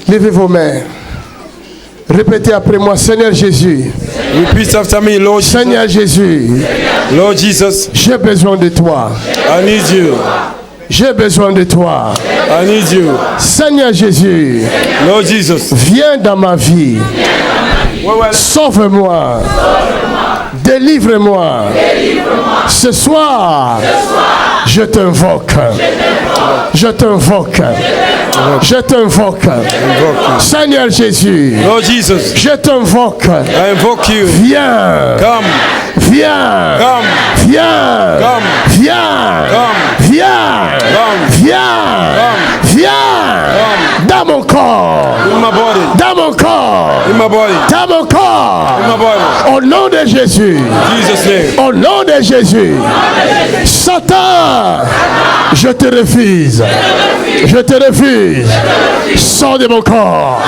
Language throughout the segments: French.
Levez vos mains. Répétez après moi, Seigneur Jésus. Repeat after me, Lord Jesus. Seigneur Jésus. Lord Jesus. J'ai besoin de toi. I need you. J'ai besoin de toi. I need you. Seigneur Jésus. Lord Jesus. Viens dans ma vie. Sauve-moi. Délivre-moi. Ce soir, je t'invoque. Je t'invoque. Je t'invoque. Seigneur Jésus. Lord Jesus. Je t'invoque. I invoke you. Viens. Come. Viens. Come. Viens. Come. Viens. Come. Viens. Come. Viens. Come. Viens. Dans mon corps. In my body. Dans mon corps. In my body. Dans mon corps. In my body. Au nom de Jésus. Jesus' name. Au nom de Jésus. Satan, je te refuse. Je te refuse. Sors de mon corps.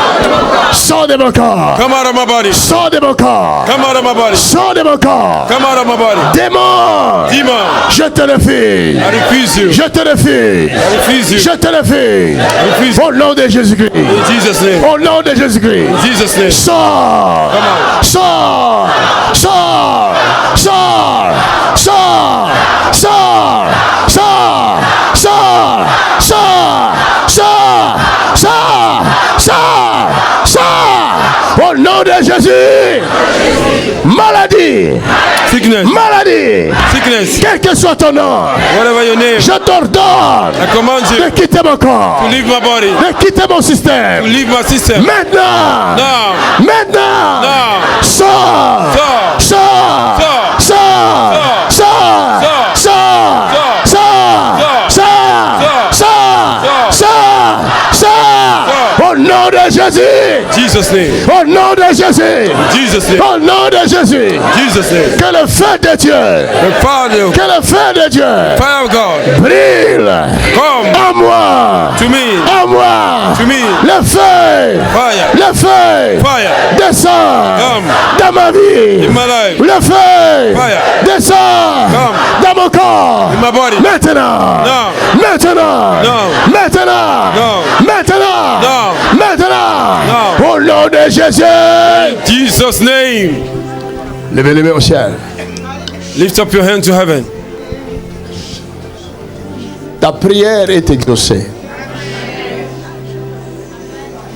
Sors de mon corps. Come out of my body. Sors de mon corps. Come out of my body. Sors de mon corps. Come out of my body. Démon, Demon. je te refuse. I refuse you. Je te refuse. I refuse you. Je te refuse. refuse. Au nom de Jésus-Christ. In Jesus' name. Au nom de Jésus-Christ. In Jesus' name. Sors. Come out. Sors. Sors. Sors. Sors. Sors. Sors. Sors. Sors. Sors. Sors. Sors. Sors. Au nom de Jésus. Maladie. Sickness. Maladie. Sickness. Quel que soit ton nom. Whatever your name. Je t'ordonne I command de you quitter mon corps. to leave my body. De quitter mon système. To leave my system. Maintenant. Now. Maintenant. Now. Sors. Sors. Sors. Sors. Sors. Sors. Sors. Sors. Sors. Sors. Sors. Au nom de Jésus. Jesus' name. Au nom de Jésus. Jesus' name. Au nom de Jésus. Jesus' name. Que le feu de Dieu. The fire Que le feu de Dieu of God. brille Come en moi. to me. En moi. To me. Le feu. Fire. Le feu. Fire. Descend Come. dans ma vie. In my life. Le feu. Fire. Descend Come. dans mon corps. In my body. Maintenant. No. Maintenant. No. Maintenant. No. Maintenant. No. Maintenant. No. Au nom de Jésus. Jesus' name. Levez les mains au ciel. Lift up your hand to heaven. Ta prière est exaucée.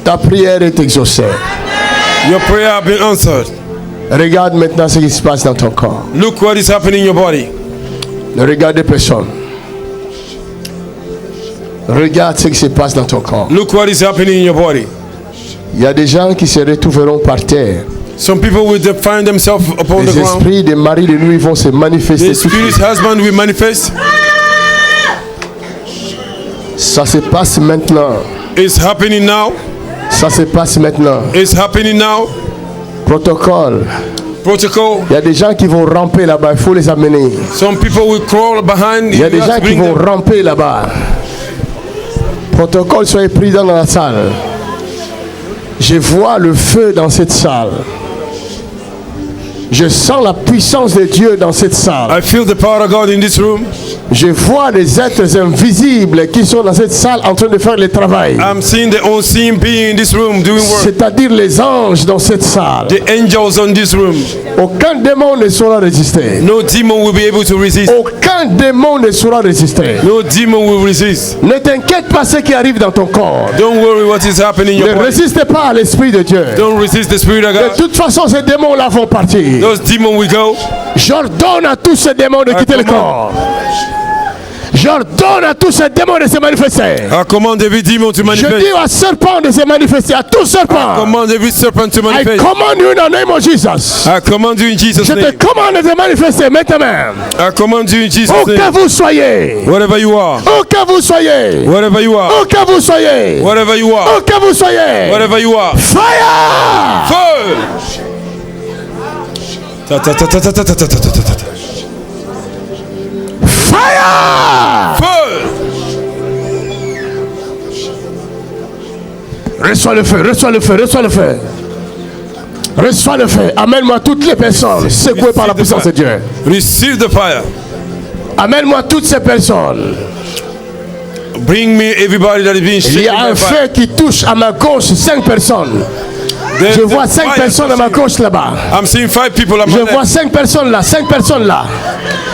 Ta prière est exaucée. Your prayer has been answered. Regarde maintenant ce qui se passe dans ton corps. Look what is happening in your body. Ne regarde personne. Regarde ce qui se passe dans ton corps. Look what is happening in your body. Il y a des gens qui se retrouveront par terre. Some people will find themselves upon the Les ground. esprits des maris de nuit vont se manifester. The spirit husband will manifest. Ça se passe maintenant. It's happening now. Ça se passe maintenant. It's happening now. Protocole. Protocol. Il y a des gens qui vont ramper là-bas. Il faut les amener. Some people will crawl behind. Il y a You des have gens to qui bring vont them. ramper là-bas. Protocole, soyez présents dans la salle. Je vois le feu dans cette salle. Je sens la puissance de Dieu dans cette salle. I feel the power of God in this room. Je vois des êtres invisibles qui sont dans cette salle en train de faire le travail. I'm seeing the unseen being in this room doing work. C'est-à-dire les anges dans cette salle. The angels on this room. Aucun démon ne saura résister. No demon will be able to resist. Aucun démon ne saura résister. No demon will resist. Ne t'inquiète pas ce qui arrive dans ton corps. Don't worry what is happening in Ne your body. résiste pas à l'Esprit de Dieu. Don't resist the Spirit of De God. toute façon, ces démons-là vont partir. Those demons will go. J'ordonne à tous ces démons de quitter le corps. J'ordonne à tous ces démons de se manifester. I command every demon to Je manifest. dis à serpent de se manifester, à tout I serpent. command every serpent to I manifest. command you in the name of Jesus. I command you in Jesus' Je te name. commande de te manifester maintenant. I command you in Jesus' Où que name. vous soyez. Wherever you are. Où que vous soyez. Wherever you are. Où que vous soyez. Wherever you are. Où que vous soyez. Wherever you are. Fire! Fire! Ta ta ta ta ta ta ta ta ta ta ta. Fire! Fire! Reçois le feu, reçois le feu, reçois le feu. Reçois le feu. Amène-moi toutes les personnes secouées par la puissance de Dieu. Receive the fire. Amène-moi toutes ces personnes Bring me everybody that is being Il y shaken a un by fire. feu qui touche à ma gauche 5 personnes. Je vois 5 personnes à ma gauche là-bas. I'm seeing 5 people at my Je left. vois 5 personnes là, 5 personnes là.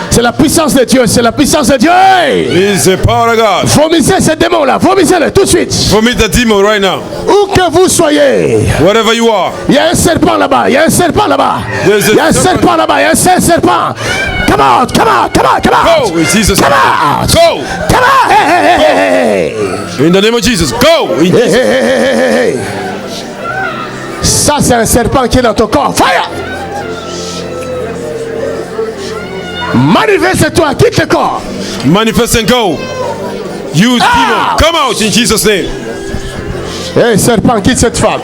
C'est la puissance de Dieu, c'est la puissance de Dieu. It's the power of God. Vomissez ces démons-là, vomissez-les tout de suite. Vomit the demon right now. Où que vous soyez, Wherever you are. il y a un serpent là-bas, il y a un serpent là-bas. Il y a un serpent là-bas, il y a un serpent. Come out, come out, come out, come out. Go in Jesus' Come name. out. Go. Come out. Hey, hey, hey, hey, hey. In the name of Jesus. Go. In Hey, Jesus. hey, hey, hey, hey, hey. Ça, c'est un serpent qui est dans ton corps. Fire! Manifeste-toi, quitte le corps. Manifest and go. You demon. Come out in Jesus' name. Hey, serpent, quitte cette femme.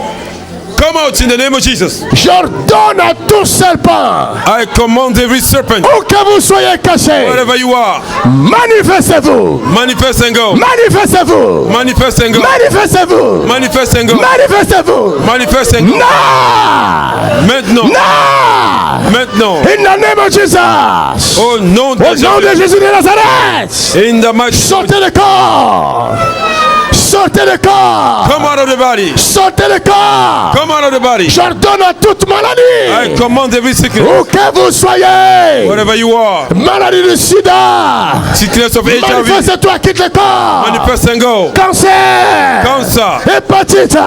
Come out in the name of Jesus. J'ordonne à tout serpent, I command every serpent. où que vous soyez caché, Wherever you are. manifestez-vous. Manifest and go. Manifestez-vous. Manifest and go. Manifestez-vous. Manifest and go. Manifestez-vous. Manifest and go. Non! Maintenant. Non! Maintenant. In the name of Jesus. Au nom de Au nom de Jésus. Jésus de Nazareth. In the mighty name. Sortez le corps. Sortez le corps. Come out of the body. Sortez le corps. Come out of the body. J'ordonne à toute I maladie, command every sickness. où que vous soyez, Wherever you are. maladie du sida, Sickness of HIV. manifeste-toi, quitte le corps. Manifest and go. Cancer, Cancer. hépatite,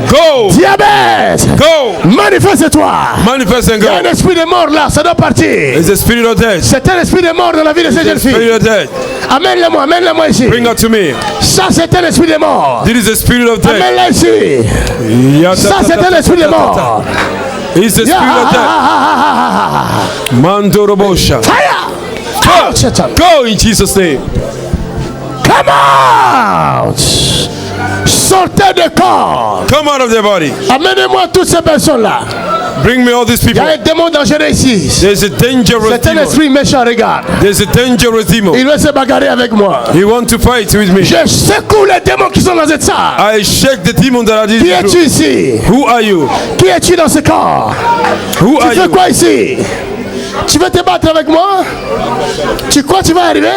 Go. diabète, Go. manifeste-toi. Manifest and Il y a un go. esprit de mort là, ça doit partir. It's the spirit of death. C'est un esprit de mort dans la vie de cette jeune Spirit fille. of death. Amène-le-moi ici. Bring it to me. Ça, c'est un esprit de mort. This is the spirit of death. Amène-le ici. Ça, c'est un esprit de mort. It's the spirit of death. Mandorobosha. Fire! Go. Satan. Go in Jesus' name. Come out! Sortez de corps. Come out of their body. Amenez-moi toutes ces personnes-là. Bring me all these Il y people. a un démon dangereux ici. There's a dangerous C'est un demon. esprit méchant, regarde. There's a dangerous demon. Il veut se bagarrer avec moi. He wants to fight with me. Je secoue les démons qui sont dans cette salle. I shake the demon that are Qui es-tu this. ici? Who are you? Qui es-tu dans ce corps? Who Tu are fais you? quoi ici? Tu veux te battre avec moi? Tu crois que tu vas arriver?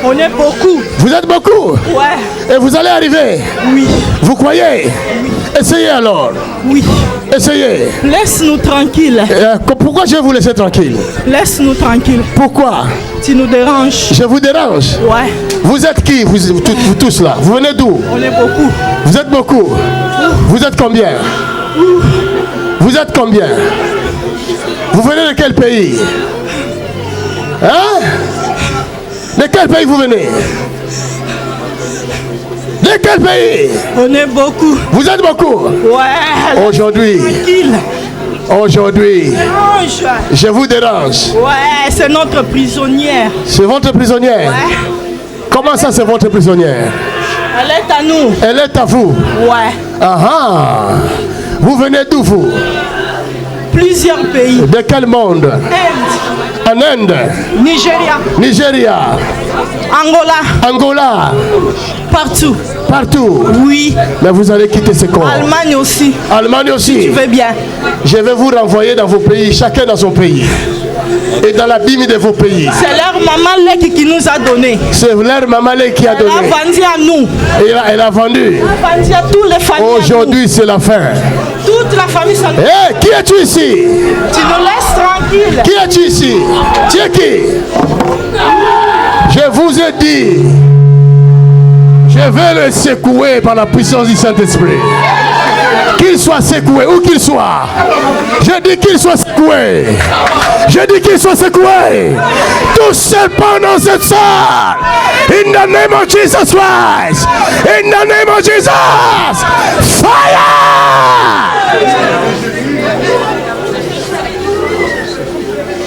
On est beaucoup. Vous êtes beaucoup. Ouais. Et vous allez arriver. Oui. Vous croyez? Essayez alors. Oui. Essayez. Laisse-nous tranquilles. Pourquoi je vais vous laisser tranquille? Laisse-nous tranquilles. Pourquoi? Tu nous déranges. Je vous dérange. Ouais. Vous êtes qui, vous tous là? Vous venez d'où? On est beaucoup. Vous êtes beaucoup. Vous êtes combien? Vous êtes combien? Vous venez de quel pays? Hein? De quel pays vous venez? De quel pays? On est beaucoup. Vous êtes beaucoup. Ouais. Aujourd'hui, Tranquille. aujourd'hui, Dérange. je vous dérange. Ouais, c'est notre prisonnière. C'est votre prisonnière. Ouais. Comment ça, c'est votre prisonnière? Elle est à nous. Elle est à vous. Ouais. Ah ah. Vous venez d'où vous? Plusieurs pays. De quel monde? Inde, En Inde, Nigeria, Nigeria, Angola, Angola, partout. partout. Oui. Mais vous allez quitter ce corps. Allemagne aussi. Allemagne aussi. Tu veux bien. Je vais vous renvoyer dans vos pays, chacun dans son pays. Et dans l'abîme de vos pays. C'est leur maman Lek qui nous a donné. C'est leur maman qui a Elle a donné. vendu à nous. Et elle a vendu. Elle a vendu à toutes les familles. à Aujourd'hui, c'est la fin. nous. Toute la famille s'en. Hé, qui es-tu ici? Tu nous laisses tranquille. Qui es-tu ici? Tu es qui? Je vous ai dit, je vais le secouer par la puissance du Saint-Esprit. Qu'il soit secoué, où qu'il soit. Je dis qu'il soit secoué. Je dis qu'il soit secoué. Tout serpent dans cette salle. In the name of Jesus Christ. In the name of Jesus. Fire!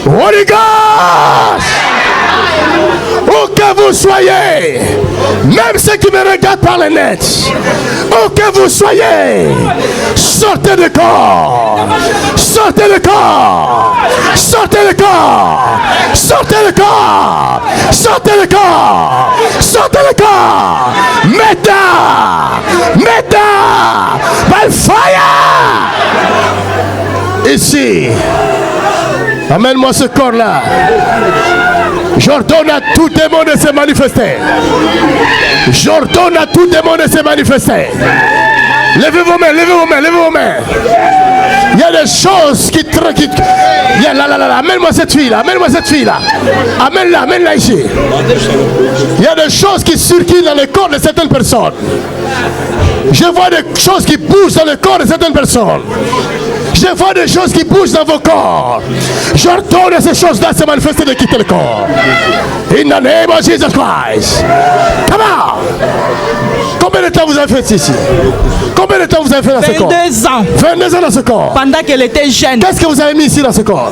Holy Ghost! Où que vous soyez, même ceux qui me regardent par le net, où que vous soyez, sortez de corps, sortez le corps, sortez le corps, sortez le corps, sortez le corps, sortez le corps, Meta, by fire, ici. Amène-moi ce corps-là. J'ordonne à tout démon de se manifester. J'ordonne à tout démon de se manifester. Levez vos mains, levez vos mains, levez vos mains. Il y a des choses qui... Il y a là. Amène-moi cette fille-là, amène-moi cette fille-là. Amène-la, amène-la ici. Il y a des choses qui circulent dans le corps de certaines personnes. Je vois des choses qui bougent dans le corps de certaines personnes. Je vois des choses qui bougent dans vos corps. J'ordonne à ces choses-là de se manifester, de quitter le corps. In the name of Jesus Christ. Come on. Combien de temps vous avez fait ici? Combien de temps vous avez fait dans ce corps? 22 ans. 22 ans dans ce corps. Pendant qu'elle était jeune. Qu'est-ce que vous avez mis ici dans ce corps?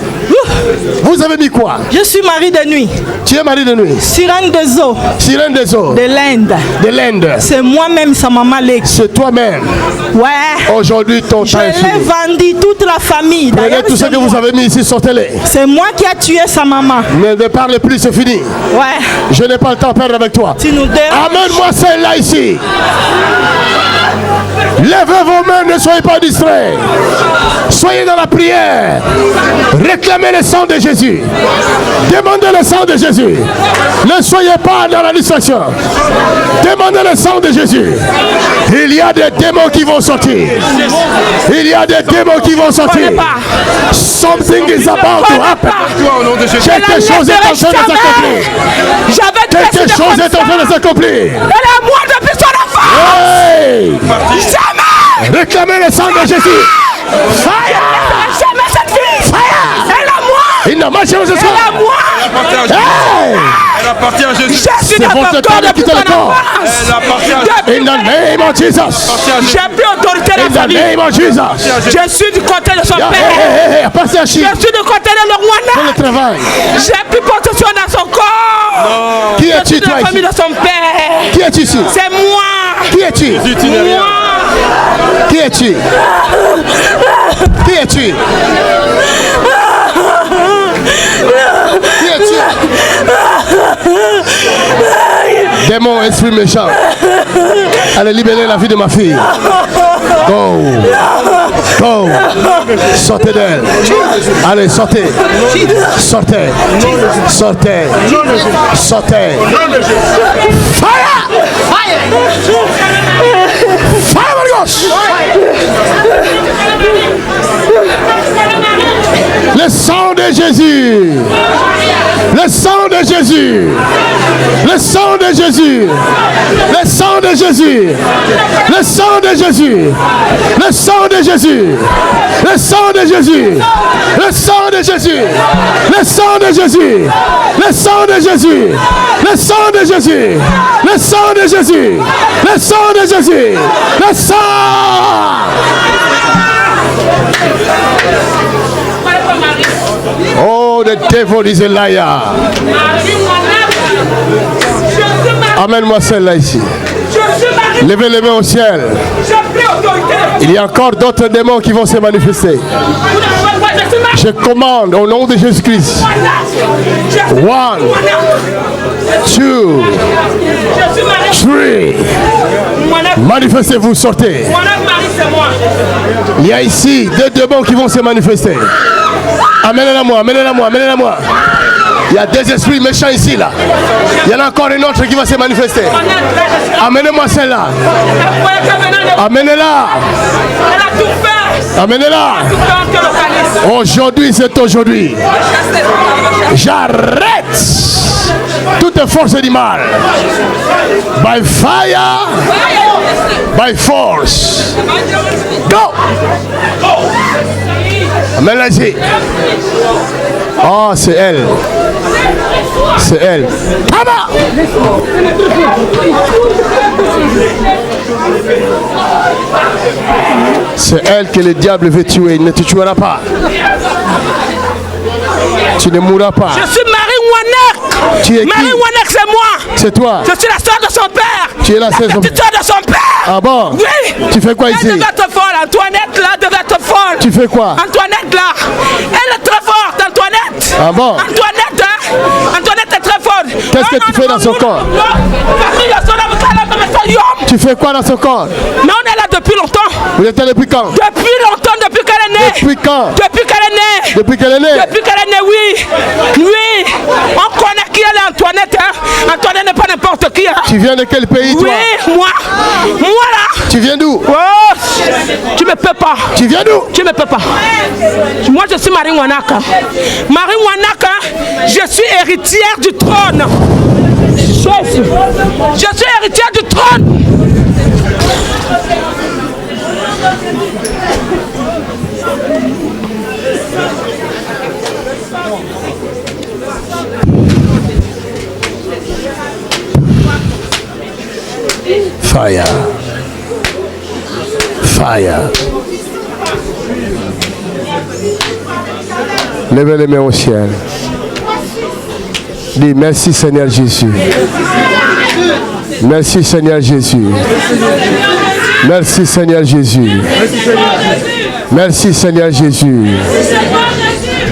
Vous avez mis quoi? Je suis mari de nuit. Tu es mari de nuit? Sirène des eaux. Sirène des eaux. De l'Inde. De l'Inde. C'est moi-même, sa maman Lex. C'est toi-même. Ouais. Aujourd'hui, ton Je temps est l'ai fini. vendu toute la famille. Prenez D'ailleurs, tout ce c'est que vous moi. avez mis ici, sortez-les. C'est moi qui ai tué sa maman. Ne parlez plus, c'est fini. Ouais. Je n'ai pas le temps à perdre avec toi. Tu nous déranges. Amène-moi celle-là ici. Levez vos mains, ne soyez pas distraits. Soyez dans la prière. Réclamez le sang de Jésus. Demandez le sang de Jésus. Ne soyez pas dans la distraction. Demandez le sang de Jésus. Il y a des démons qui vont sortir. Il y a des démons qui vont sortir. Something is about to happen. Quelque chose est en train de s'accomplir. Quelque chose est en train de s'accomplir. Elle est moi depuis son enfant. Hey! Jamais. Réclamez le sang de Jésus. Fire! Jamais cette fille. Fire! Elle est moi. Il n'a pas changé ce Elle soir. est moi. Hey! Elle appartient à Jésus. Je suis C'est votre d'abord temps de depuis quitter ton le corps. enfance. Elle appartient à Jésus. In the name of Jesus. J'ai plus autorité de In la the famille. name of Jesus. Je suis du côté de son Yeah, père. hey, passez à Chine. Je suis du côté de Fais Rwanda. le travail. J'ai plus possession dans son corps. Qui Je es-tu, suis de toi, la famille ici? de son père. Qui es-tu ici? C'est moi. Qui es-tu? Tu n'es rien. Moi. Qui es-tu? Qui es-tu? Qui es-tu? Démon, esprit méchant. Allez libérer la vie de ma fille. Go. Go. Sortez d'elle. Allez, sortez. Sortez. Sortez. Sortez. Fire! Fire, Holy Ghost! Le sang de Jésus. Le sang de Jésus. Le sang de Jésus. Le sang de Jésus. Le sang de Jésus. Le sang de Jésus. Le sang de Jésus. Le sang de Jésus. Le sang de Jésus. Le sang de Jésus. Le sang de Jésus. Le sang de Jésus. Le sang de Jésus. Le sang. Oh, the devil is a liar. Amène-moi celle-là ici. Levez les mains au ciel. Il y a encore d'autres démons qui vont se manifester. Je commande au nom de Jésus-Christ. 1, 2, 3. Manifestez-vous, sortez. Il y a ici deux démons qui vont se manifester. Amenez-la moi, amenez-la moi, amenez-la moi. Il y a deux esprits méchants ici, là. Il y en a encore une autre qui va se manifester. Amenez-moi celle-là. Amenez-la. Amenez-la. Aujourd'hui, c'est aujourd'hui. J'arrête toute force du mal. By fire, by force. Go. Amène-la ici. Oh, c'est elle. C'est elle. C'est elle que le diable veut tuer. Il ne te tuera pas. Tu ne mourras pas. Je suis Marie Wanek. Tu es qui? Marie Wanek, c'est moi. C'est toi. Je suis la soeur de son père. Tu es la sœur de son petite soeur de son père. Ah bon? Oui. Tu fais quoi ici? Elle devait être folle. Antoinette, là, devait être folle. Tu fais quoi? Antoinette, là. Elle est très forte, Antoinette. Ah bon? Antoinette, hein? Antoinette est très forte. Qu'est-ce que tu fais dans son corps? Tu fais quoi dans son corps? Mais on est là depuis longtemps. Vous êtes là depuis quand? Depuis longtemps, depuis qu'elle est née. Depuis quand? Depuis qu'elle est née. Depuis qu'elle est née? Depuis qu'elle est née, oui. Oui. On connaît qui elle est Antoinette. Hein. Antoinette n'est pas n'importe qui. Hein. Tu viens de quel pays, toi? Oui, moi. Moi là. Tu viens d'où? Oh, tu me peux pas. Tu viens d'où? Tu me peux pas. Moi, je suis Marie Wanaka. Marie Wanaka, je suis héritière du trône. Chef, je suis héritière du trône. Fire. Fire. Levez les mains au ciel. Dis merci Seigneur Jésus. Merci Seigneur Jésus. Merci Seigneur Jésus. Merci Seigneur Jésus.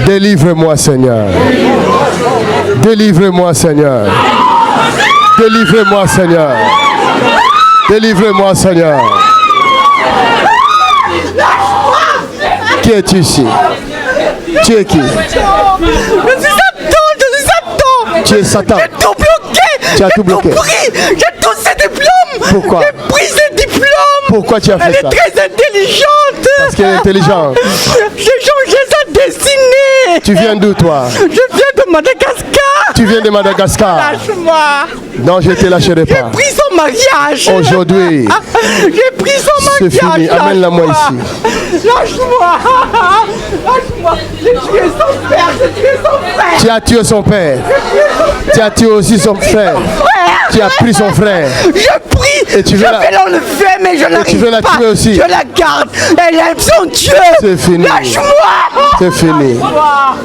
Délivre-moi Seigneur. Délivre-moi Seigneur. Délivre-moi Seigneur. Délivre-moi Seigneur. Qui es-tu ici? Tu es qui? Tu es Satan. J'ai tout bloqué. Tu as tout bloqué. J'ai tous ces diplômes. Pourquoi? J'ai pris ces diplômes. Pourquoi tu as fait ça? Elle est très intelligente. Parce qu'elle est intelligente. J'ai changé sa destinée. Tu viens d'où toi? Je viens de Madagascar. Tu viens de Madagascar. Lâche-moi. Non, je ne te lâcherai J'ai pas. pris son mariage. Aujourd'hui, j'ai pris son mariage. c'est fini. Amène-la-moi ici. Lâche-moi. Lâche-moi. J'ai tué son père. J'ai tué son frère. Tu as tué son père. Tu as tué aussi son frère. Tu as pris son frère. Je prie. Et tu veux je la... vais l'enlever, mais je n'arrive pas. tu veux la tuer aussi. Je la garde. Elle aime son Dieu. C'est fini. Lâche-moi. C'est fini.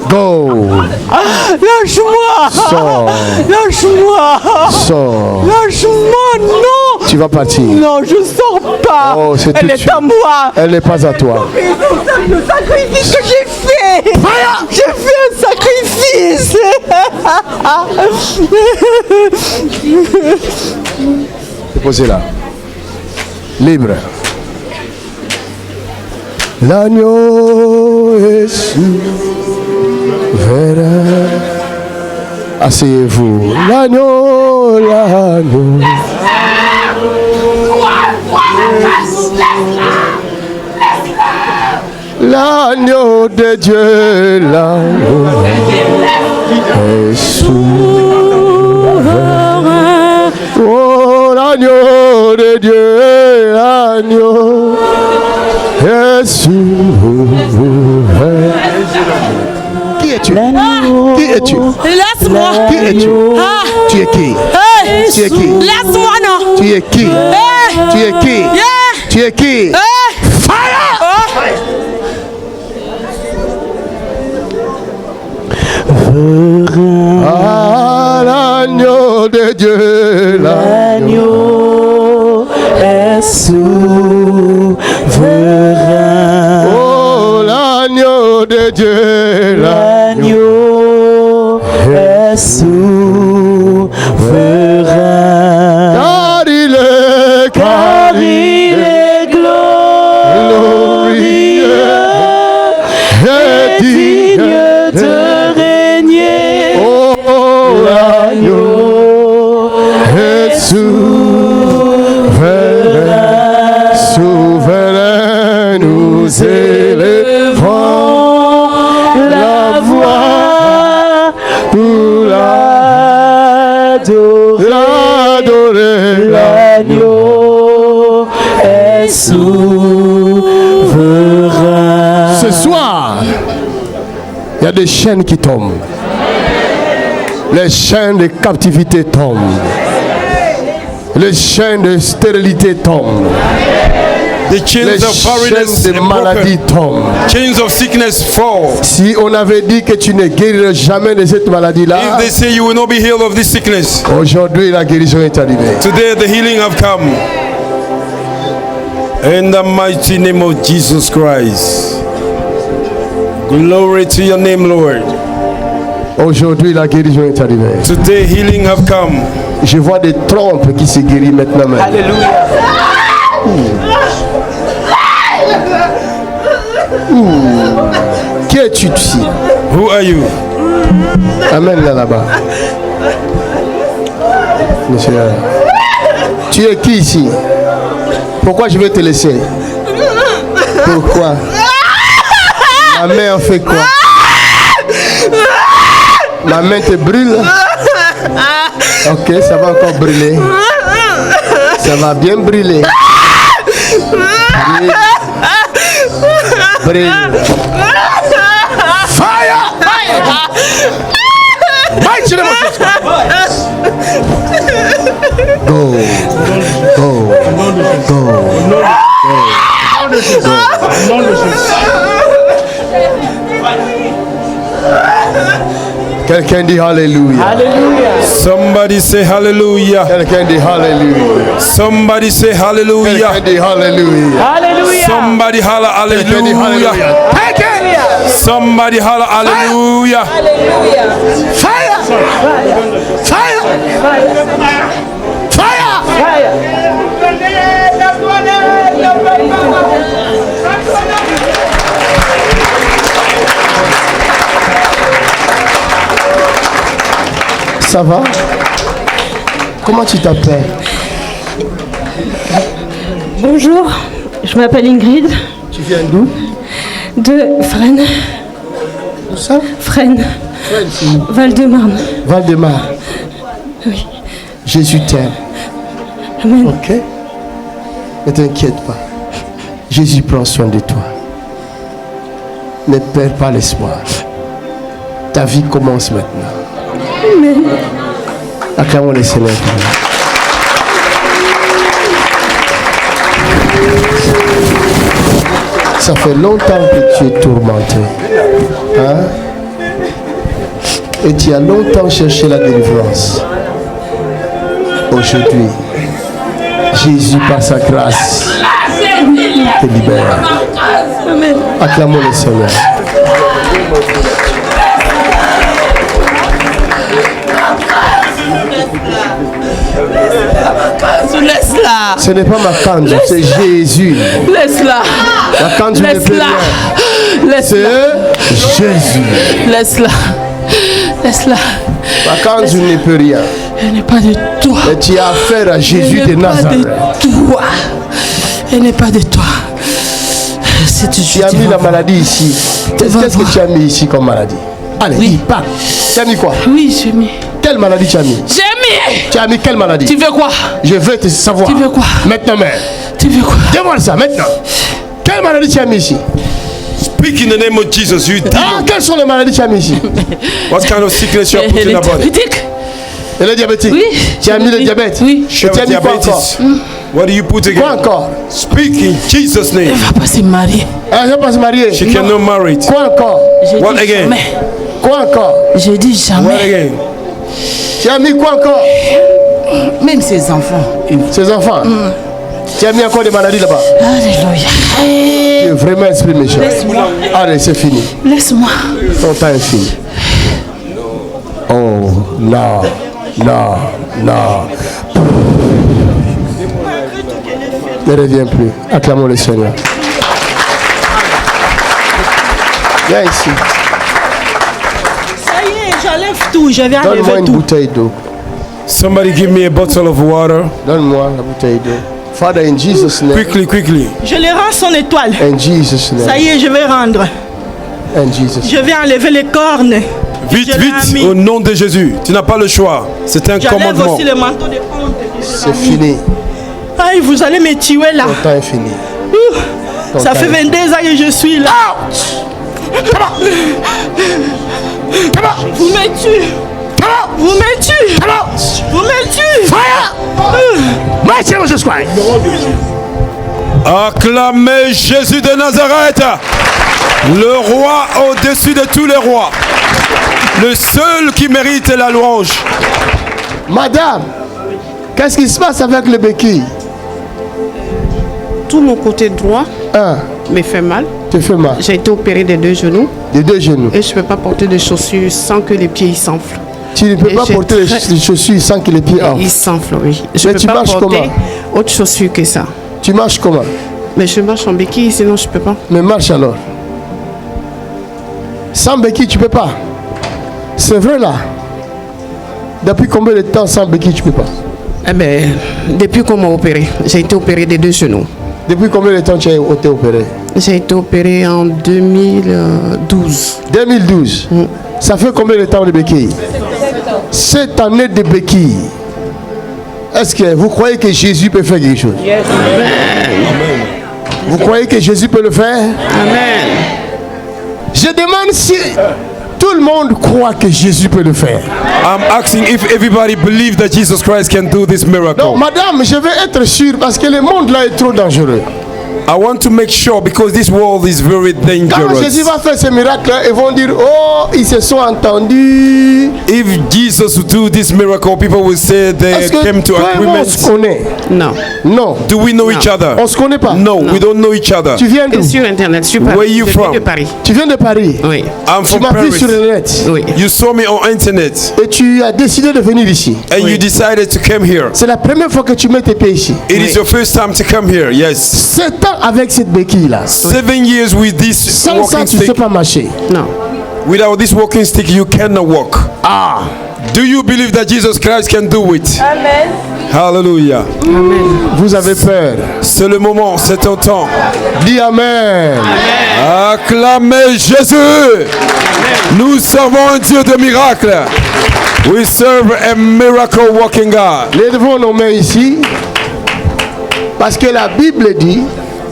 Go. Lâche-moi. Sors. Lâche-moi. Sors. Lâche-moi, non. Tu vas partir. Non, je sors pas. Oh, c'est tout Elle de est suite. à moi. Elle n'est pas à toi. C'est le sacrifice que j'ai fait. J'ai fait un sacrifice. Posez-la. Libre. L'agneau est souverain. Asseyez-vous. L'agneau, l'agneau. L'agneau de Dieu, l'agneau est souverain. Oh, l'agneau de Dieu, l'agneau est souverain. Qui es-tu? Qui es-tu? Laisse-moi. Qui es-tu? Ah. Tu es qui? Hey. Tu es qui? Laisse-moi, non. Tu es qui? Hey. Tu es qui? Yeah. Tu es qui? Hey. Fire! Oh. Ah, l'agneau de Dieu, L'agneau est souverain. Oh, l'agneau de Dieu, L'agneau est souverain. car il est glorieux et digne de régner. Oh, l'agneau est souverain, souverain, nous élevons la voix pour l'adorer. L'agneau est souverain. Ce soir, il y a des chaînes qui tombent. Les chaînes de captivité tombent. Les chaînes de stérilité tombent. The chains Les of barrenness chaînes de are maladie broken. tombent. Chains of sickness fall. Si on avait dit que tu ne guérirais jamais de cette maladie-là, If they say you will not be healed of this sickness, aujourd'hui la guérison est arrivée. today the healing have come. In the mighty name of Jesus Christ. Glory to your name, Lord. Aujourd'hui la guérison est arrivée. Today healing have come. Je vois des trompes qui se guérissent maintenant même. Alléluia. Qui es-tu ici? Who are you? Amène-la là-bas. Monsieur, tu es qui ici? Pourquoi je vais te laisser? Pourquoi? Ma main en fait quoi? Ma main te brûle? Ok, ça va encore brûler. Ça va bien brûler. Brûle. Fire! Go. Go. Go. Quelqu'un dit Hallelujah. Somebody say hallelujah. Quelqu'un dit Hallelujah. Somebody say hallelujah. Quelqu'un dit Hallelujah. Somebody holla Quelqu'un dit hallelujah. Hallelujah. Somebody holla hallelujah. Fire! Fire! Ça va? Comment tu t'appelles? Bonjour, je m'appelle Ingrid. Tu viens d'où? De Fresnes. Où ça? Fresnes. Val-de-Marne. Val-de-Marne. Oui. Jésus t'aime. Amen. Ok? Ne t'inquiète pas. Jésus prend soin de toi. Ne perds pas l'espoir. Ta vie commence maintenant. Amen. Acclamons le Seigneur. Ça fait longtemps que tu es tourmenté. Hein? Et tu as longtemps cherché la délivrance. Aujourd'hui, Jésus, par sa grâce, te libère. Amen. Acclamons le Seigneur. Laisse-la. Ce n'est pas ma canne, c'est Jésus. Laisse-la. Ma canne, je ne peux rien. Laisse-la. C'est Jésus. Laisse-la. Laisse-la. Ma canne, je ne peux rien. Elle n'est pas de toi. Mais tu as affaire à Jésus de Nazareth. Toi. Elle n'est pas de toi. C'est Tu as mis la maladie ici. Qu'est-ce que tu as mis ici comme maladie? Allez, dis, parle. Tu as mis quoi? Oui, j'ai mis. Quelle maladie tu as mis? J'ai mis. Tu as mis quelle maladie? Tu veux quoi? Je veux te savoir. Tu veux quoi? Maintenant même. Tu veux quoi? Dis-moi ça maintenant. Quelle maladie tu as mis ici? Speak in the name of Jesus, you Ah, demon. quelles sont les maladies que tu as mis ici? What kind of sickness you are putting Elle est about it? diabétique. Et le diabétique? Oui. Tu as mis le diabète? Oui. Et tu as mis quoi encore? What do you put Quoi again? encore? Speak in Jesus' name. Elle va pas se marier. Elle ne va pas se marier. She cannot marry it. Quoi encore? J'ai What dit again? jamais. Quoi encore? J'ai dit What jamais. again? Tu as mis quoi encore? Même ses enfants. Ses enfants? Tu as mis encore des maladies là-bas? Alléluia. Tu es vraiment esprit méchant. Allez, c'est fini. Laisse-moi. Ton temps est fini. Oh, non, non, non. Ne reviens plus. Acclamons le Seigneur. Viens ici. Ça y est, j'enlève tout, je viens Donne-moi enlever une tout. bouteille d'eau. Somebody give me a bottle of water. Donne-moi la bouteille d'eau. Father, in Jesus' name. Quickly, quickly. Je le rends son étoile. In Jesus' Ça name. y est, je vais rendre. In Jesus' name. Je vais enlever les cornes. Vite, Je l'ai vite, mis. au nom de Jésus. Tu n'as pas le choix. C'est un J'enlève commandement. aussi le manteau de honte. C'est fini. Aïe, vous allez me tuer là. Ton temps est fini. Ton Ça temps fait est fini. 22 ans que je suis là. Vous me tuez. Vous me tuez. Vous me tuez. Mighty Jesus Christ. Acclamez Jésus de Nazareth, le roi au-dessus de tous les rois, le seul qui mérite la louange. Madame, qu'est-ce qui se passe avec le béquille? Tout mon côté droit Un, me fait mal. te fait mal. J'ai été opéré des 2 genoux Les 2 genoux. et je ne peux pas porter de chaussures sans que les pieds ils s'enflent. Tu ne peux Et pas j'ai porter très- les chaussures sans que les pieds Ils entrent. s'enflent, oui. Je Mais ne tu peux pas marches porter comment? autre chaussure que ça. Tu marches comment? Mais je marche en béquille, sinon je ne peux pas. Mais marche alors. Sans béquille, tu peux pas. C'est vrai là. Depuis combien de temps sans béquille tu peux pas? Eh bien, depuis qu'on m'a opéré, j'ai été opéré des 2 genoux. Depuis combien de temps tu as été opéré? J'ai été opéré en 2012. 2012. Ça fait combien de temps de béquille? 7 années de béquille. Est-ce que vous croyez que Jésus peut faire quelque chose? Yes. Amen. Vous croyez que Jésus peut le faire? Amen. Je demande si tout le monde croit que Jésus peut le faire. I'm asking if everybody believes that Jesus Christ can do this miracle. Non, madame, je veux être sûr parce que le monde là est trop dangereux. I want to make sure because this world is very Quand Jésus dangerous. va faire ce miracle, ils vont dire, oh, ils se sont entendus. If Jesus would do this miracle, people will say they Est-ce que came to toi et moi, on agreement. se connaît? Non. Non. Do we know each other? On se connaît pas? No, we don't know each other. Tu viens d'où? Sur Internet, je suis Where Paris. you Je viens from? de Paris. Tu viens de Paris? Oui. I'm Tu from m'as vu Paris. sur le net. Oui. You saw me on internet Et tu as décidé de venir ici. and you decided to come here. C'est la première fois que tu mets tes pieds ici. It is your first time to come here. Yes. 7 ans avec cette béquille là. 7 years with this Sans ça, walking tu ne sais stick. pas marcher. Non. Without this walking stick, you cannot walk. Ah. Do you believe that Jesus Christ can do it? Amen. Hallelujah. Vous avez peur. C'est le moment, c'est ton temps. Dis Amen. Acclamez Jésus. Nous servons un Dieu de miracles. We serve a miracle working God. Lèvons nos mains ici. Parce que la Bible dit,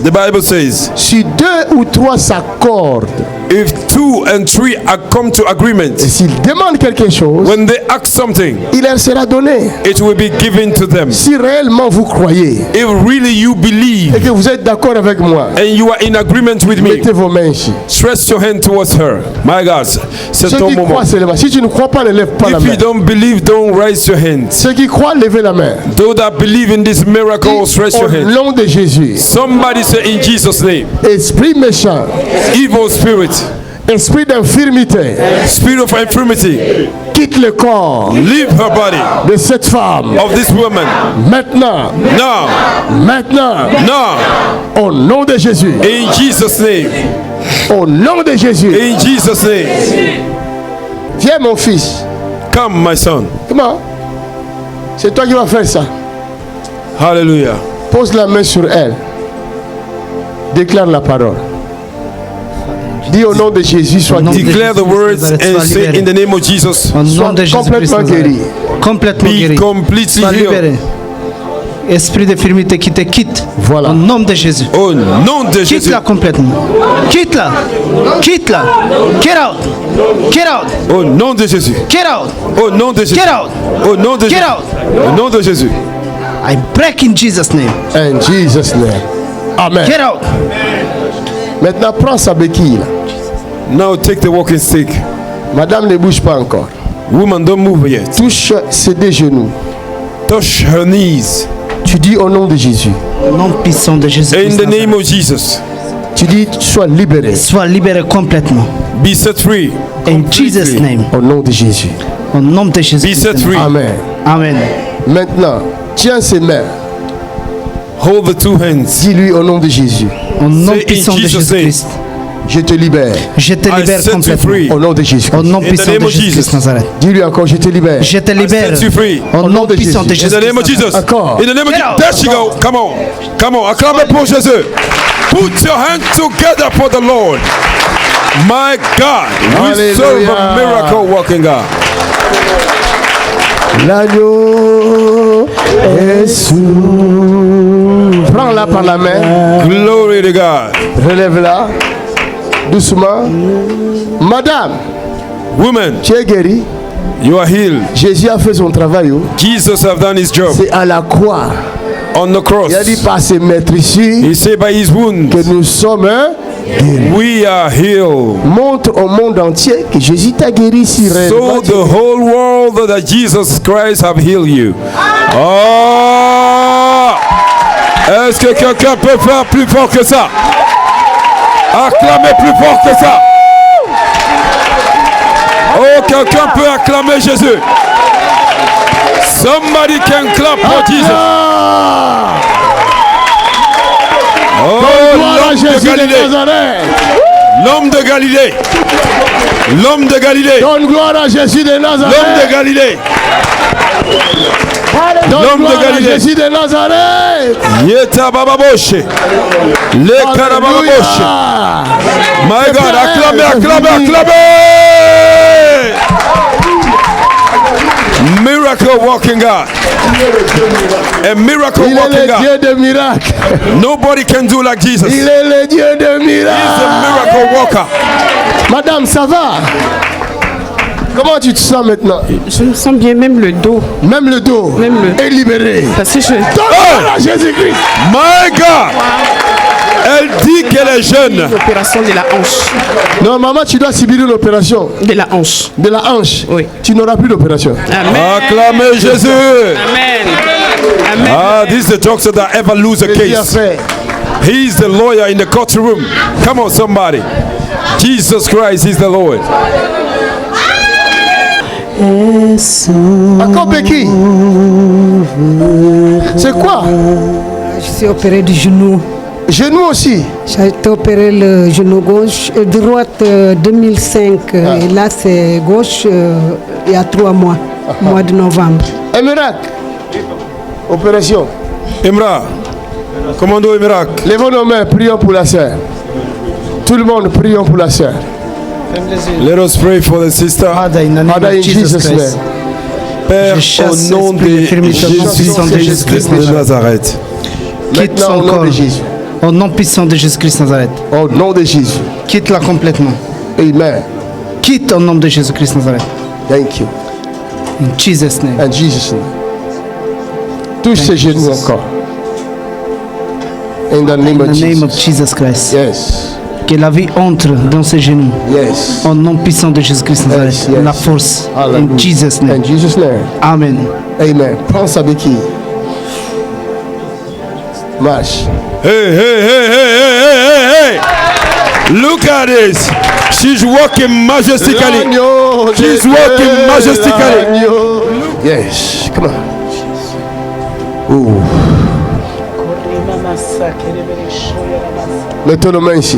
The Bible says, si 2 ou 3 s'accordent, if 2 and 3 are come to agreement, et s'ils demandent quelque chose, when they ask something, il leur sera donné. it will be given to them. Si réellement vous croyez If really you et believe que vous êtes d'accord avec moi, and you are in agreement with me, mettez vos mains ici. stretch your hand towards her. My God, c'est Ceux ton qui moment. croient seulement. Si tu ne crois pas, ne lève pas la If main. you don't believe, don't raise your hands. Ceux qui croient, levez la main. Those that believe in this miracle, stretch Au your hands. nom de Jésus. Somebody say in Jesus' name. Esprit méchant, Evil spirit, esprit d'infirmité, spirit of infirmity, quitte le corps leave her body de cette femme. of this woman. Maintenant, Now, maintenant, now, au nom de Jésus. in Jesus' name. Au nom de Jésus. In Jesus' name. Viens mon fils. Come, my son. Comment? C'est toi qui vas faire ça. Hallelujah. Pose la main sur elle. Déclare la parole. Dis au nom de Jésus, sois nom de guéri. Declare the words and say in the name of Jesus, Au nom Sois de Jésus-Christ, complètement guéri. complètement be guéri. completely Sois libéré. healed. Esprit d'infirmité qui te quitte. Voilà. Au nom de Jésus. Au nom de Jésus. Quitte-la complètement. Quitte-la. Quitte-la. Get out. Get out. Au nom de Jésus. Get out. Au nom de Jésus. Get out. Au nom de Get Jésus. out. Au nom de Jésus. I break in Jesus' name. In Jesus' name. Amen. Get out. Maintenant, prends sa béquille. Là. Now take the walking stick. Madame ne bouge pas encore. Woman, don't move yet. Touche ses 2 genoux. Touch her knees. Tu dis au nom de Jésus. Au nom puissant de Jésus. In the name of Jesus. Tu dis, sois libéré. Sois libéré complètement. Be set free. In Jesus' Completely. name. Au nom de Jésus. Au nom de Jésus. Be set free. Amen. Amen. Maintenant, tiens ses mains. Hold the 2 hands. Dis-lui au nom de Jésus. Au nom Say in puissant de Jesus' Jésus-Christ. Je te libère. Je te I libère set you complètement. free. Au nom de Jésus. Au nom In the puissant name de of Jésus-Christ Jesus. Nazareth. Dis-lui encore, je te libère. Je te libère. I set you free. Au nom de puissant de Jésus. In the Jésus. name of Jesus. Encore. In the name of Get Jesus. out. There she go. Come on. Come on. Acclamez pour Jésus. Put your hands together for the Lord. My God. We Hallelujah. serve a miracle working God. L'agneau est sourd. Prends-la par la main. Glory to God. Relève-la. Doucement. Madame, Woman, tu es guérie. you are healed. Jésus a fait son travail. Oh. Jesus have done his job C'est à la croix. on the cross. Il a dit par ses maîtres ici He said by his wounds que nous sommes guéris. we are healed. Montre au monde entier que Jésus t'a guéri si So réellement. the whole world that Jesus Christ have healed you. Oh! Est-ce que quelqu'un peut faire plus fort que ça? Acclamer plus fort que ça. Oh, quelqu'un peut acclamer Jésus. Somebody can clap for Jesus. Ah! Oh, Gloire à l'homme de Jésus de Galilée. Nazareth. L'homme de Galilée. L'homme de Galilée. Donne gloire à Jésus de Nazareth. L'homme de Galilée. Donne L'homme gloire de Galilée. à Jésus de Nazareth. Yeta Bababoshe. Les Karababoshe. My God, acclamez, acclamez, acclamez. Miracle walking God. A miracle Il est walking le God. Dieu de miracles. Nobody can do like Jesus. Il est le Dieu de He's a miracles. miracle walker. Madame, ça va? Comment tu te sens maintenant? Je me sens bien, même le dos. Même le dos Même le- est libéré. Parce que je... Donne gloire à Jésus-Christ. My God. Elle dit qu'elle est jeune. L'opération de la hanche. Normalement, tu dois subir une opération De la hanche. de la hanche. Oui. Tu n'auras plus d'opération. Amen. Acclamez Jésus. Amen. Amen. Ah, this is the doctor that ever lose a Dieu a case. fait. He's the lawyer in the courtroom. Come on, somebody. Jesus Christ is the Lord. Encore Becky. C'est quoi? Je suis opéré du genou. Genou aussi. J'ai été opéré le genou gauche, droite 2005. Et là, c'est gauche il y a 3 mois, mois de novembre. Un miracle. Opération. Imra. Commando Imrak. Levons nos mains, prions pour la sœur. Tout le monde, prions pour la sœur. Let us pray for the sister. Father, in the name Father, of in Jesus Jesus' Christ. name. Père, Je chasse au nom de l'esprit d'infirmité, au nom puissant de Jésus-Christ Jésus-Christ de Nazareth. Quitte Maintenant, son au nom corps. de Jésus. Au nom puissant de Jésus-Christ Nazareth. Au nom de Jésus. Quitte-la complètement. Amen. Quitte au nom de Jésus-Christ Nazareth. Thank you. In Jesus' name. In Jesus' name. Touche ses genoux encore. In the name In of the name of Jesus. Jesus Christ. Yes. Que la vie entre dans ses genoux. Yes. Au nom puissant de Jésus-Christ Nazareth. Yes, yes. La force. Hallelujah. In Jesus' name. In Jesus' name. Amen. Amen. Prends sa béquille. Marche. Hey, hey, hey, hey, hey, hey, hey. Look at this. She's walking majestically. L'agneau de She's Dieu, walking majestically. l'agneau. Yes. Come on. Ooh. Mettons nos mains ici.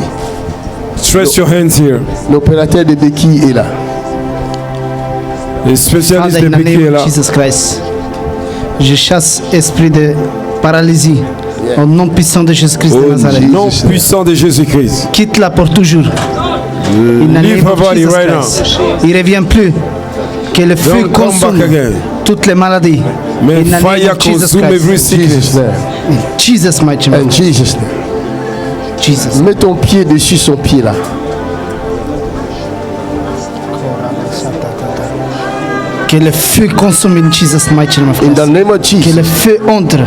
Stretch your hands here. L'opérateur de béquille est là. Le spécialiste Father, de in the béquille est name là. of Jesus Christ. Je chasse esprit de paralysie. Au nom puissant de Jésus-Christ de Au Nazareth. nom puissant de Jésus-Christ. Quitte-la pour toujours. In the Leave name her of body Jesus right now. Christ. Il ne revient plus. Que le feu Don't come consume back again. toutes les maladies. May In the name fire of Jesus consume Christ. every In Jesus' sickness. name. In Jesus' mighty name. In Jesus' name. Jesus. Mets ton pied dessus son pied là. Que le feu consume in Jesus' mighty name. In the name of Que Jesus. le feu entre.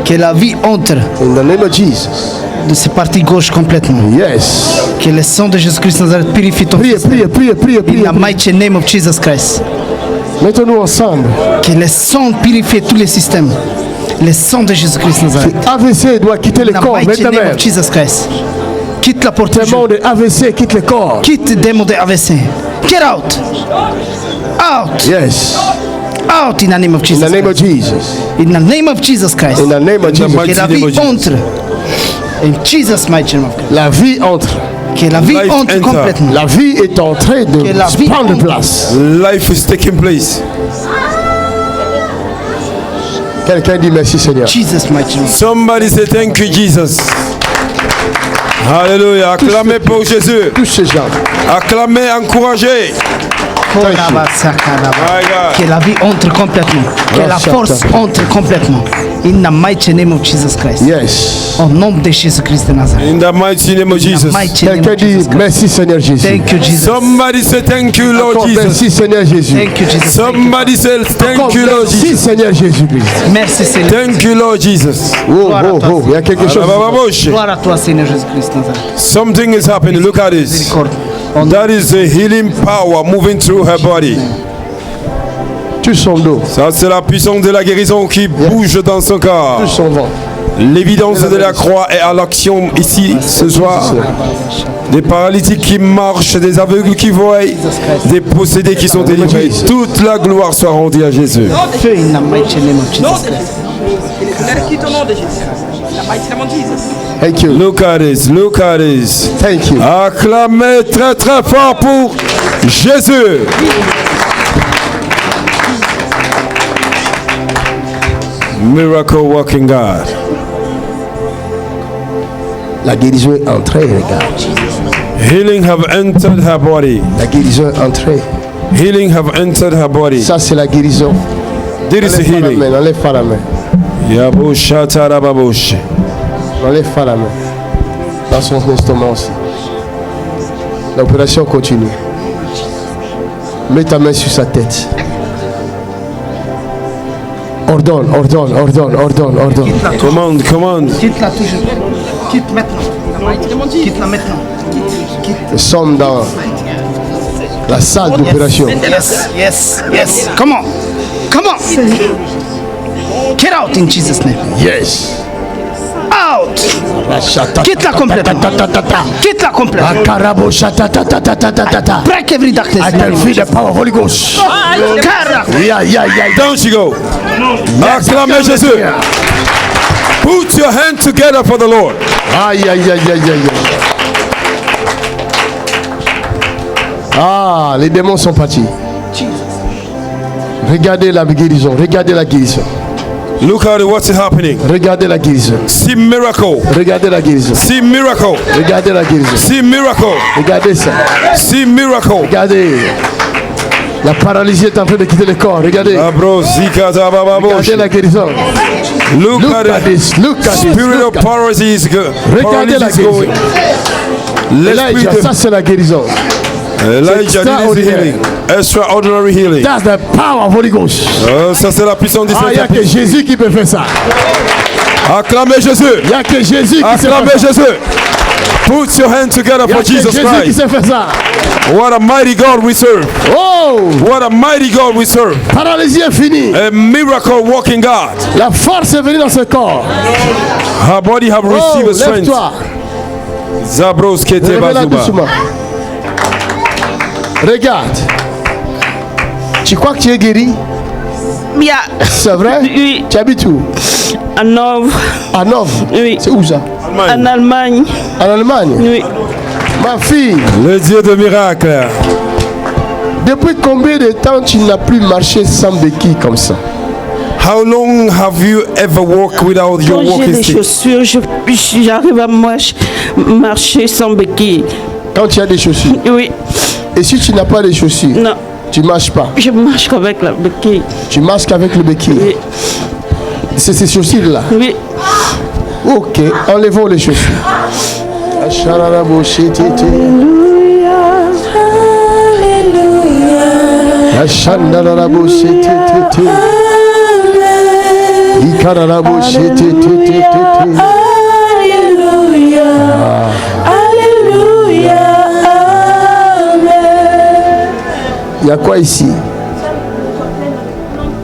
Que la vie entre In the name of Jesus. de cette partie gauche complètement. Yes. Que le sang de Jésus-Christ de Nazareth purifie ton Priez, système. priez, priez, priez, In priez. the mighty name of Jesus Christ. Mettons-nous ensemble. Que le sang purifie tous les systèmes. Le sang de Jésus-Christ de Nazareth. AVC doit quitter le In the corps. Mets mighty ta name main. of Jesus Christ. Quitte la porte. Démon de AVC quitte le corps. Quitte démon de AVC. Get out. Out. Yes. Out in the name of In Jesus the name of Christ. Jesus. In the name of Jesus Christ. In the name of Jesus. Que la name vie of Jesus. entre. In Jesus mighty name. La vie entre. Que la vie Life entre enter. complètement. La vie est en train de Que la vie prendre entre. place. Life is taking place. Quelqu'un dit merci Seigneur. Jesus mighty name. Somebody say thank you, Jesus. Alléluia. Acclamez pour Jésus. Touche ces gens. Acclamez, encouragez. Que la vie entre complètement. Que la force entre complètement. In the mighty name of Jesus Christ. Yes. Au nom de Jésus-Christ de Nazareth. In the mighty name of In the Jesus. mighty name Quelqu'un of Jesus dit Christ. merci Seigneur Jésus. Thank you, Jesus. Somebody say thank you, Lord Encore Jesus. merci Seigneur Jésus. Thank you, Jesus. Somebody say thank Encore you, Lord merci Jesus. Seigneur Jésus-Christ. Merci, Seigneur. Thank you, Lord Jesus. Oh, Gloire à oh, toi, oh. Il y a quelque chose. Alabababoshe. Gloire à toi, Seigneur Jésus-Christ de Nazareth. Something is happening. Look at this. Miséricorde. Au nom That is the healing power moving through her body. Touche son dos. Ça, c'est la puissance de la guérison qui bouge dans son corps. Touche son ventre. L'évidence de la croix est à l'action ici ce soir. Des paralytiques qui marchent, des aveugles qui voient, des possédés qui sont délivrés. Toute la gloire soit rendue à Jésus. Feu in the mighty name of Jesus Christ. Thank you. Look at this, look at this. Thank you. Acclamez très très fort pour Jésus. Miracle working God. La guérison est entrée, regarde. Healing have entered her body. La guérison est entrée. Healing have entered her body. Ça, c'est la guérison. This is healing. Enlève pas la main. Yabushatarababush. Enlève pas la main. Dans son estomac aussi. L'opération continue. Mets ta main sur sa tête. Ordonne. Commande. Quitte-la toujours. Quitte maintenant. Quitte-la maintenant. Nous sommes dans la salle d'opération. Yes. Come on. Get out in Jesus' name. Yes. Out. Quitte-la complètement. Break every darkness. I can feel the power of Holy Ghost. Yeah. Down she go. Acclamez Jésus. Put your hand together for the Lord. Aïe. Ah, les démons sont partis. Regardez la guérison. Look at what's happening. Regardez la guérison. See miracle. Regardez la guérison. See miracle. Regardez la guérison. See miracle. Regardez ça. See miracle. Regardez. La paralysie est en train de quitter le corps. Regardez. Regardez la guérison. Look at this. Spirit of paralysis is good. Regardez la guérison. Elijah, ça c'est la guérison. Elijah did his healing. Extraordinary healing. That's the power of Holy Ghost. Ça c'est la puissance du Il n'y a que Saint-Esprit. Jésus qui peut faire ça. Acclamez Jésus. Il n'y a que Jésus qui sait Acclamez faire ça. Jésus. Put your hand together Il n'y a for que Jesus Jésus qui Christ. sait faire ça. What a mighty God we serve. Oh, What a mighty God we serve. paralysie est finie. A miracle working God. La force est venue dans ce corps. Her body have Oh, received a strength. lève-toi. Zabros kete Lève-la bazuba. doucement. Regarde. Tu crois que tu es guéri? Bien. C'est vrai? Oui. Tu habites où? À Nov. À Nov. Oui. C'est où ça? En Allemagne. En Allemagne? Oui. Ma fille, Le Dieu de miracle. depuis combien de temps tu n'as plus marché sans béquille comme ça? How long have you ever walked without your Quand j'ai walking des stick? chaussures, j'arrive à marcher sans béquille. Quand tu as des chaussures. Oui. Et si tu n'as pas de chaussures, Non. tu ne marches pas. Je marche qu'avec la béquille. Tu marches qu'avec le béquille. Oui. C'est ces chaussures-là. Oui. Ok, enlevons les chaussures. Il y a quoi ici?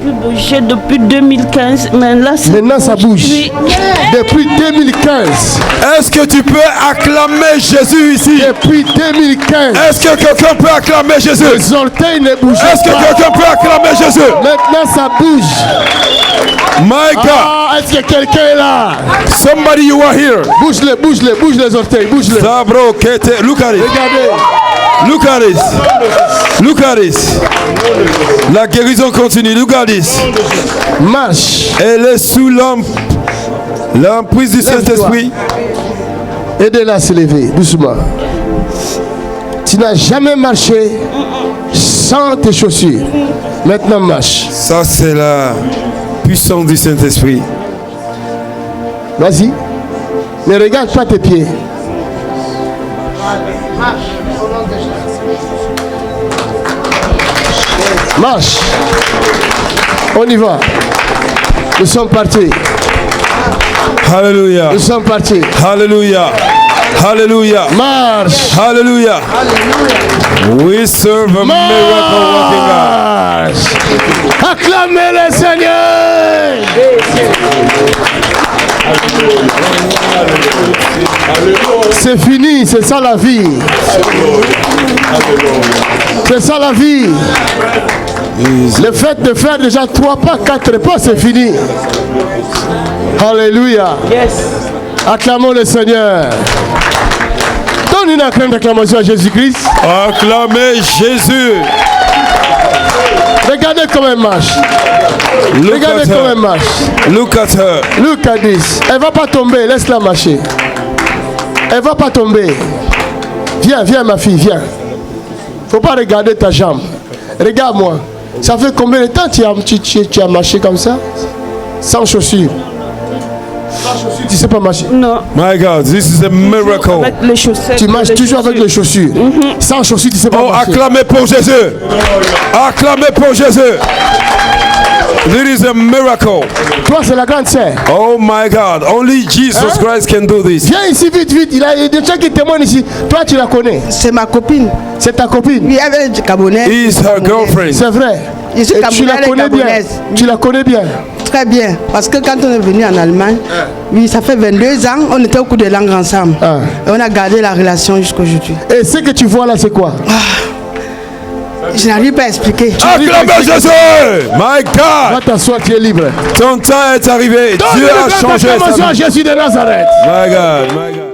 Plus bougé depuis 2015, mais là c'est. Maintenant ça bouge. Oui. Depuis 2015. Est-ce que tu peux acclamer Jésus ici? Depuis 2015. Est-ce que quelqu'un peut acclamer Jésus? Les orteils ne bougent Est-ce que pas. quelqu'un peut acclamer Jésus? Maintenant ça bouge. My God, Ah, est-ce que quelqu'un est là? somebody you are here. Bouge les orteils, bouge-les. Zabro kete, look at it. Regardez. Look at this. Look at this. La guérison continue. Look at this. Marche. Elle est sous l'emprise du Saint-Esprit. Aidez-la à se lever, doucement. Tu n'as jamais marché sans tes chaussures. Maintenant marche. Ça, c'est la puissance du Saint-Esprit. Vas-y. Ne regarde pas tes pieds. Marche. On y va. Nous sommes partis. Hallelujah. Nous sommes partis. Hallelujah. Hallelujah. Marche. Hallelujah. We serve a miracle working God. Marche. Acclamez le Seigneur. C'est fini, c'est ça la vie. C'est ça la vie. Le fait de faire déjà 3 pas, 4 pas, c'est fini. Alléluia. Acclamons le Seigneur. Donne une acclamation à Jésus-Christ. Acclamez Jésus. Regardez comment elle marche. Regardez comment elle marche. Look at her. Look at this. Elle va pas tomber, laisse-la marcher. Elle va pas tomber. Viens, viens ma fille, viens. Faut pas regarder ta jambe. Regarde-moi. Ça fait combien de temps tu as marché comme ça? Sans chaussures. Sans chaussures, tu sais pas marcher. Non. My God, this is a miracle. Avec les chaussettes. Tu marches toujours avec les chaussures. Sans chaussures, tu sais pas marcher. Acclamez pour Jésus. Acclamez pour Jésus. This is a miracle. Toi, c'est la grande sœur. Oh my God, only Jesus Christ can do this. Viens ici vite, vite. Il y a des gens qui témoignent ici. Toi, tu la connais. C'est ma copine. C'est ta copine. Oui, elle est gabonaise. He is her girlfriend. C'est vrai. Je suis Et tu la connais bien. Tu la connais bien. Très bien. Parce que quand on est venu en Allemagne, oui, ça fait 22 ans, on était au cours de langues ensemble. Et on a gardé la relation jusqu'aujourd'hui. Et ce que tu vois là, c'est quoi? Je n'arrive pas à expliquer. Acclamez Jésus. My God. Va t'asseoir, tu es libre. Ton temps est arrivé. Donne Dieu une a grande changé sa acclamation à vie. Jésus de Nazareth. My God, my God.